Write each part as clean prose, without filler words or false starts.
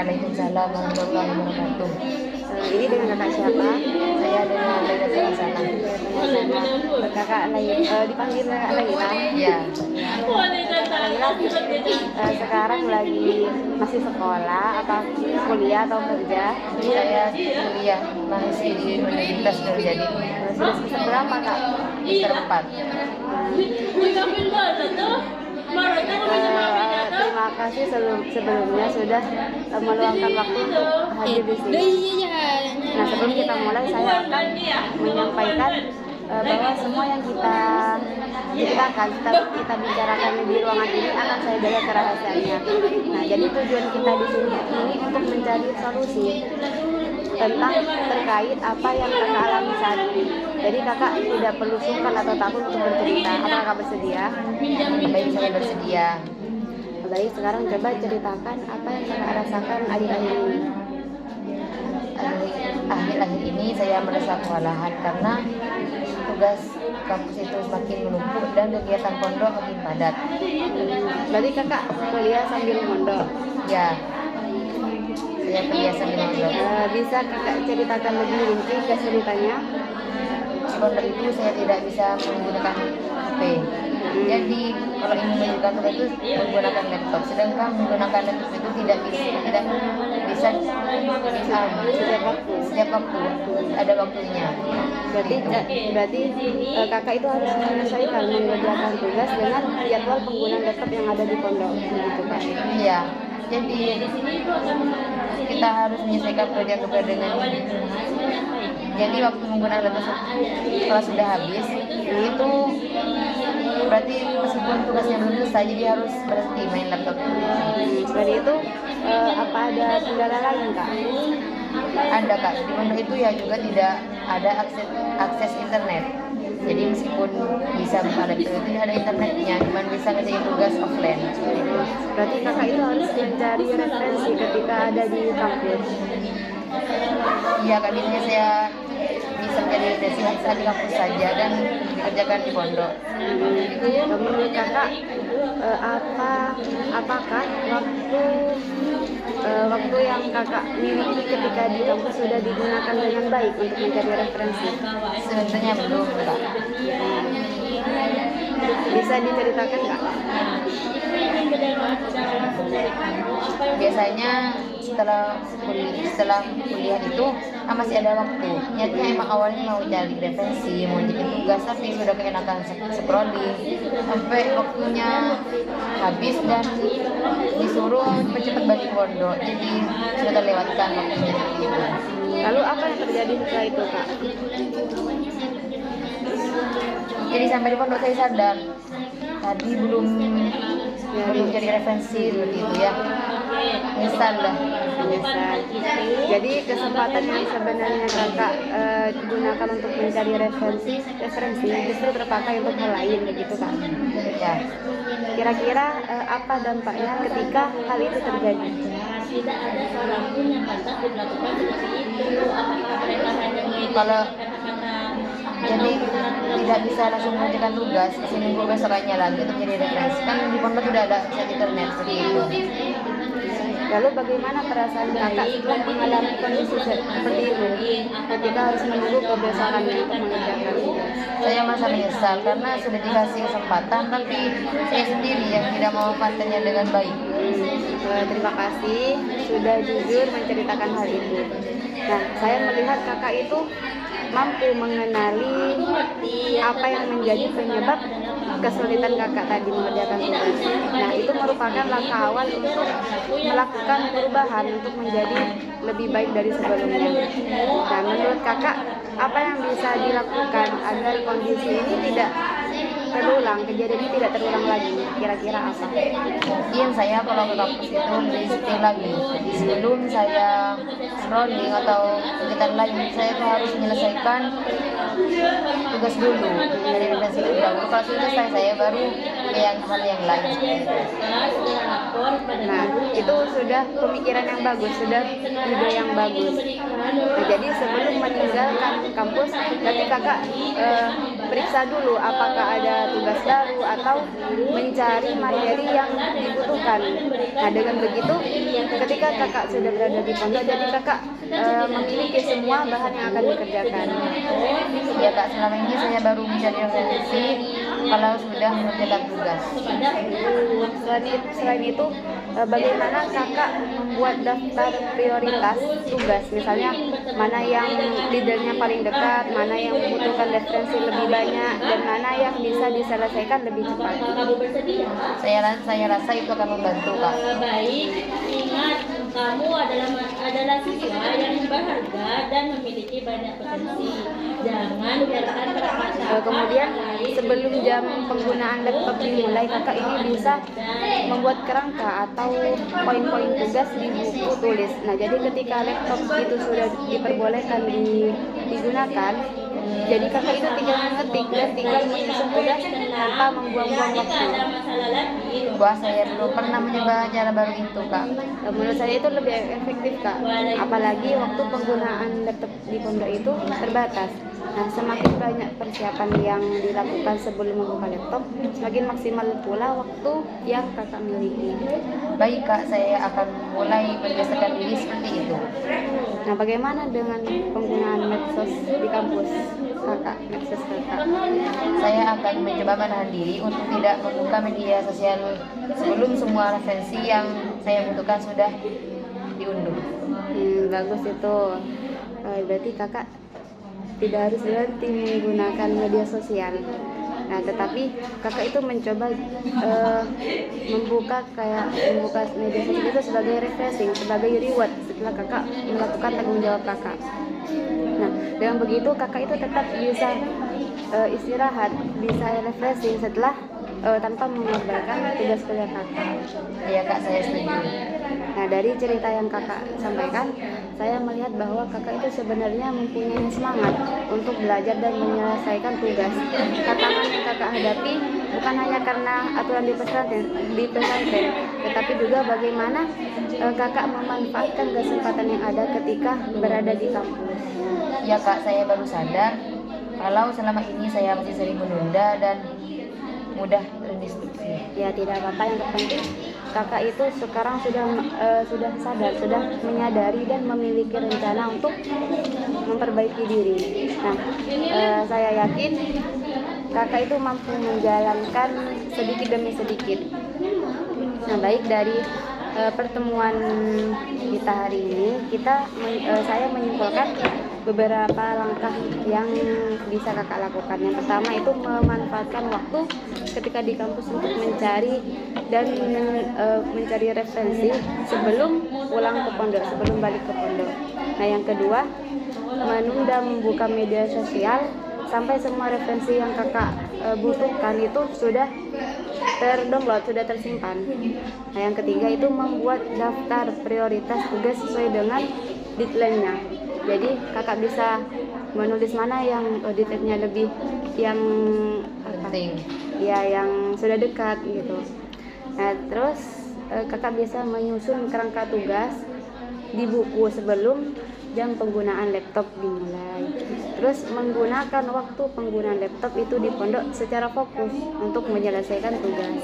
Waalaikumsalam warahmatullahi wabarakatuh. Ini dengan kakak siapa? Saya dengan Laila Sana. Kakak Laila, dipanggil kakak Laila. Ya. Laila sekarang lagi masih sekolah, apa kuliah atau kerja? Saya kuliah masih di Universitas Nurjadi. Sudah semester berapa kak? Semester 4. Terima kasih sebelumnya sudah meluangkan waktu untuk hadir di sini. Nah, sebelum kita mulai, saya akan menyampaikan bahwa semua yang kita ceritakan, kita bicarakan di ruangan ini akan saya jaga kerahasiaannya. Nah, jadi tujuan kita di sini ini untuk mencari solusi tentang terkait apa yang kakak alami saat ini. Jadi kakak tidak perlu sungkan atau takut untuk bercerita. Apa kakak bersedia? Baik, saya bersedia. Baik, sekarang coba ceritakan apa yang kakak rasakan akhir-akhir ini. Akhir-akhir ini saya merasa kewalahan karena tugas kampus itu semakin menumpuk dan kegiatan pondok makin padat. Berarti kakak kuliah sambil mondok. Ya, saya kuliah sambil mondok. Bisa kakak ceritakan lebih rinci kesulitannya? Di pondok itu saya tidak bisa menggunakan HP. Jadi kalau ingin menunjukkan tugas itu menggunakan laptop, sedangkan menggunakan laptop itu tidak bisa setiap waktu ada waktunya. Berarti kakak itu harus menyelesaikan mengerjakan tugas dengan jadwal penggunaan laptop yang ada di pondok, gitu kak? Iya. Jadi kita harus menyelesaikan proyek dengan jadi waktu menggunakan laptop kalau sudah habis itu berarti meskipun tugasnya belum selesai jadi harus berhenti main laptop. Selain itu apa ada kendala lain kak? Ada kak, di pondok itu ya juga tidak ada akses internet. Jadi meskipun bisa buka laptop itu tidak ada internetnya, cuma bisa ngerjain tugas offline. Berarti kakak itu harus mencari referensi ketika ada di kampus. Iya kak, biasanya saya bisa menjadi referensi saat di kampus saja dan dikerjakan di pondok. Menurut kakak apakah waktu yang kakak miliki ketika di kampus sudah digunakan dengan baik untuk mencari referensi? Sebenarnya belum kak. Bisa diceritakan kak? Biasanya setelah kuliah itu masih ada waktu. Niatnya emang awalnya mau cari referensi, mau bikin tugas, tapi sudah keenakan scrolling sampai waktunya habis dan disuruh cepat balik pondok. Jadi sudah terlewatkan waktunya itu. Lalu apa yang terjadi setelah itu kak? Jadi sampai di pondok saya sadar tadi belum cari referensi seperti itu ya. Nyesal lah. Jadi kesempatan yang sebenarnya kakak gunakan untuk mencari referensi justru terpakai untuk hal lain begitu kan? Ya. Kira-kira apa dampaknya ketika hal itu terjadi? Kalau jadi tidak bisa langsung mengerjakan tugas, seminggu besokannya lagi untuk jadi referensi. Kan di pondok sudah ada akses internet seperti itu. Lalu bagaimana perasaan kakak setelah mengalami kondisi seperti itu ketika harus menunggu kebesarannya untuk mengerjakan tugas? Saya merasa menyesal karena sudah dikasih kesempatan, tapi saya sendiri yang tidak memanfaatkannya dengan baik. Terima kasih sudah jujur menceritakan hal itu. Nah, saya melihat kakak itu mampu mengenali apa yang menjadi penyebab kesulitan kakak tadi mengerjakan tugas. Nah, itu merupakan langkah awal untuk melakukan perubahan untuk menjadi lebih baik dari sebelumnya. Nah, menurut kakak, apa yang bisa dilakukan agar kondisi ini tidak terulang, kejadian ini tidak terulang lagi? Kira-kira apa? Mungkin saya kalau ke kampus itu disiplin lagi. Sebelum saya scrolling atau kegiatan lain, saya tuh harus menyelesaikan tugas dulu dari referensi itu dahulu. Kalau sudah selesai saya baru yang hal yang lain seperti itu. Nah, itu sudah pemikiran yang bagus, sudah ide yang bagus. Nah, jadi sebelum meninggalkan kampus, nanti kakak periksa dulu apakah ada tugas baru atau mencari materi yang dibutuhkan. Nah, dengan begitu, ketika kakak sudah berada di pondok, jadi kakak memiliki semua bahan yang akan dikerjakan. Ya kak, selama ini saya baru mencari referensi kalau sudah mengerjakan tugas. Selain itu, bagaimana kakak membuat daftar prioritas tugas? Misalnya, mana yang leadernya paling dekat, mana yang membutuhkan referensi lebih banyak, dan mana yang bisa diselesaikan lebih cepat. Saya rasa itu akan membantu kak. Baik, ingat kamu adalah siswa yang berharga dan memiliki banyak potensi. Jangan biarkan perasaan. Kemudian sebelum jam penggunaan laptop dimulai, kakak ini bisa membuat kerangka atau poin-poin tugas di buku tulis. Nah, jadi ketika laptop itu sudah diperbolehkan digunakan, jadi kakak itu tinggal mengetik dan tinggal menyusun tugas tanpa membuang-buang waktu. Wah, saya belum pernah mencoba cara baru itu kak. Menurut saya itu lebih efektif kak, apalagi waktu penggunaan laptop di pondok itu terbatas. Nah, semakin banyak persiapan yang dilakukan sebelum membuka laptop, semakin maksimal pula waktu yang kakak miliki. Baik kak, saya akan mulai membiasakan diri seperti itu. Nah, bagaimana dengan penggunaan medsos di kampus kakak, medsos kakak? Saya akan mencoba menahan diri untuk tidak membuka media sosial sebelum semua referensi yang saya butuhkan sudah diunduh. Bagus itu. Berarti kakak tidak harus berhenti menggunakan media sosial. Nah, tetapi kakak itu mencoba membuka media sosial itu sebagai refreshing, sebagai reward setelah kakak melakukan tanggung jawab kakak. Nah, dengan begitu kakak itu tetap bisa istirahat, bisa refreshing setelah tanpa mengorbankan tugas kuliah kakak. Iya kak, saya setuju. Nah, dari cerita yang kakak sampaikan, saya melihat bahwa kakak itu sebenarnya mempunyai semangat untuk belajar dan menyelesaikan tugas. Tantangan yang kakak hadapi bukan hanya karena aturan di pesantren, tetapi juga bagaimana kakak memanfaatkan kesempatan yang ada ketika berada di kampus. Ya kak, saya baru sadar kalau selama ini saya masih sering menunda dan mudah terdistraksi. Ya, tidak apa-apa, yang terpenting kakak itu sekarang sudah sadar, sudah menyadari dan memiliki rencana untuk memperbaiki diri. Nah, saya yakin kakak itu mampu menjalankan sedikit demi sedikit. Nah, baik dari pertemuan kita hari ini, saya menyimpulkan beberapa langkah yang bisa kakak lakukan. Yang pertama itu memanfaatkan waktu ketika di kampus untuk mencari referensi sebelum pulang ke pondok, sebelum balik ke pondok. Nah, yang kedua, menunda membuka media sosial sampai semua referensi yang kakak butuhkan itu sudah terdownload, sudah tersimpan. Nah, yang ketiga itu membuat daftar prioritas tugas sesuai dengan deadline-nya. Jadi kakak bisa menulis mana yang deadline-nya lebih yang Penting. Ya, yang sudah dekat gitu. Nah, terus kakak bisa menyusun kerangka tugas di buku sebelum jam penggunaan laptop dimulai. Terus menggunakan waktu penggunaan laptop itu di pondok secara fokus untuk menyelesaikan tugas.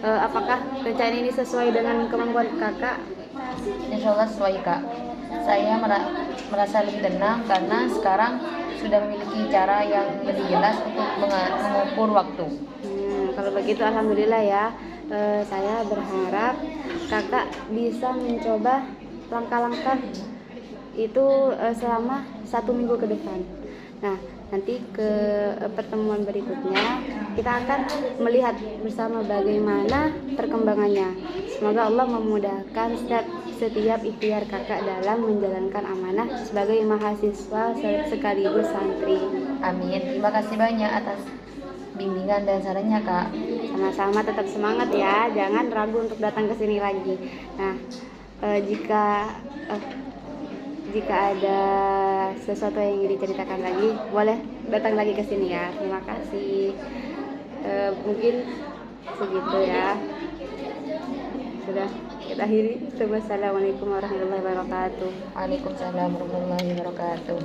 Apakah rencana ini sesuai dengan kemampuan kakak? Insya Allah sesuai kak. Saya merasa lebih tenang karena sekarang sudah memiliki cara yang lebih jelas untuk mengukur waktu. Kalau begitu alhamdulillah ya. Saya berharap kakak bisa mencoba langkah-langkah itu selama 1 minggu ke depan. Nah, nanti ke pertemuan berikutnya kita akan melihat bersama bagaimana perkembangannya. Semoga Allah memudahkan setiap ikhtiar kakak dalam menjalankan amanah sebagai mahasiswa sekaligus santri. Amin. Terima kasih banyak atas bimbingan dan sarannya kak. Sama-sama, tetap semangat ya, jangan ragu untuk datang ke sini lagi. Nah, jika ada sesuatu yang ingin diceritakan lagi, boleh datang lagi ke sini ya. Terima kasih. Mungkin segitu ya. Sudah kita akhiri. Wassalamualaikum warahmatullahi wabarakatuh. Waalaikumsalam warahmatullahi wabarakatuh.